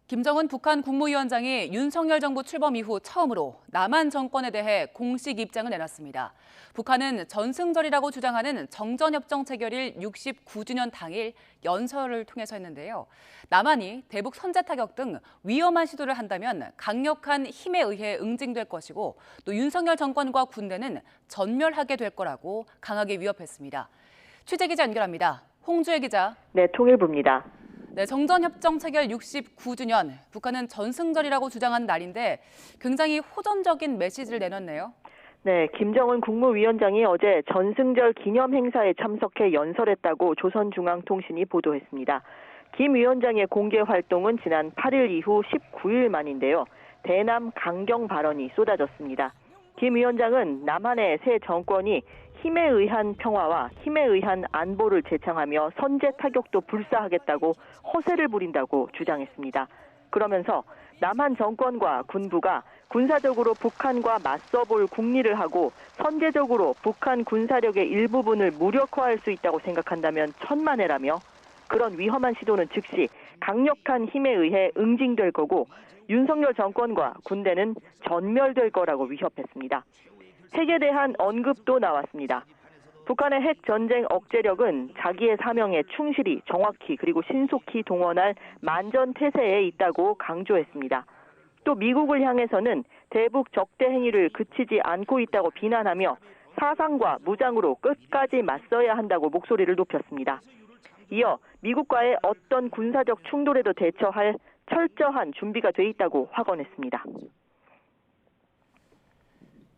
김정은 북한 국무위원장이 윤석열 정부 출범 이후 처음으로 남한 정권에 대해 공식 입장을 내놨습니다. 북한은 전승절이라고 주장하는 정전협정 체결일 69주년 당일 연설을 통해서 했는데요. 남한이 대북 선제 타격 등 위험한 시도를 한다면 강력한 힘에 의해 응징될 것이고 또 윤석열 정권과 군대는 전멸하게 될 거라고 강하게 위협했습니다. 취재기자 연결합니다. 홍주혜 기자. 네, 통일부입니다. 네, 정전협정 체결 69주년, 북한은 전승절이라고 주장한 날인데 굉장히 호전적인 메시지를 내놨네요. 네, 김정은 국무위원장이 어제 전승절 기념 행사에 참석해 연설했다고 조선중앙통신이 보도했습니다. 김 위원장의 공개 활동은 지난 8일 이후 19일 만인데요. 대남 강경 발언이 쏟아졌습니다. 김 위원장은 남한의 새 정권이 힘에 의한 평화와 힘에 의한 안보를 제창하며 선제 타격도 불사하겠다고 허세를 부린다고 주장했습니다. 그러면서 남한 정권과 군부가 군사적으로 북한과 맞서볼 국리를 하고 선제적으로 북한 군사력의 일부분을 무력화할 수 있다고 생각한다면 천만에라며 그런 위험한 시도는 즉시 강력한 힘에 의해 응징될 거고 윤석열 정권과 군대는 전멸될 거라고 위협했습니다. 핵에 대한 언급도 나왔습니다. 북한의 핵 전쟁 억제력은 자기의 사명에 충실히 정확히 그리고 신속히 동원할 만전태세에 있다고 강조했습니다. 또 미국을 향해서는 대북 적대 행위를 그치지 않고 있다고 비난하며 사상과 무장으로 끝까지 맞서야 한다고 목소리를 높였습니다. 이어 미국과의 어떤 군사적 충돌에도 대처할 철저한 준비가 돼 있다고 확언했습니다.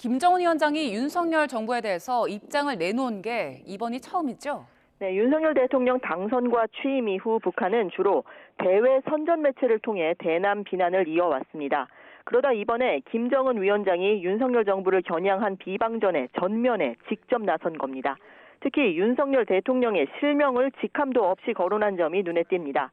김정은 위원장이 윤석열 정부에 대해서 입장을 내놓은 게 이번이 처음이죠? 네, 윤석열 대통령 당선과 취임 이후 북한은 주로 대외 선전 매체를 통해 대남 비난을 이어왔습니다. 그러다 이번에 김정은 위원장이 윤석열 정부를 겨냥한 비방전에 전면에 직접 나선 겁니다. 특히 윤석열 대통령의 실명을 직함도 없이 거론한 점이 눈에 띕니다.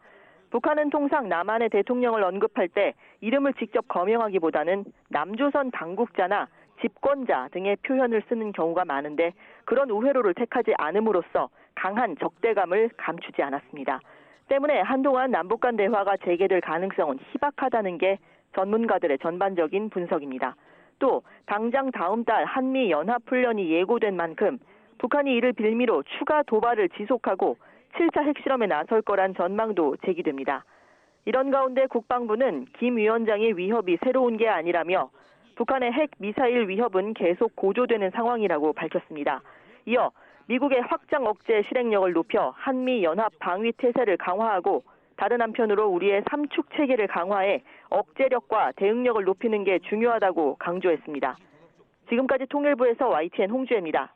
북한은 통상 남한의 대통령을 언급할 때 이름을 직접 거명하기보다는 남조선 당국자나 집권자 등의 표현을 쓰는 경우가 많은데 그런 우회로를 택하지 않음으로써 강한 적대감을 감추지 않았습니다. 때문에 한동안 남북 간 대화가 재개될 가능성은 희박하다는 게 전문가들의 전반적인 분석입니다. 또 당장 다음 달 한미 연합훈련이 예고된 만큼 북한이 이를 빌미로 추가 도발을 지속하고 7차 핵실험에 나설 거란 전망도 제기됩니다. 이런 가운데 국방부는 김 위원장의 위협이 새로운 게 아니라며 북한의 핵 미사일 위협은 계속 고조되는 상황이라고 밝혔습니다. 이어 미국의 확장 억제 실행력을 높여 한미 연합 방위 태세를 강화하고 다른 한편으로 우리의 삼축 체계를 강화해 억제력과 대응력을 높이는 게 중요하다고 강조했습니다. 지금까지 통일부에서 YTN 홍주혜입니다.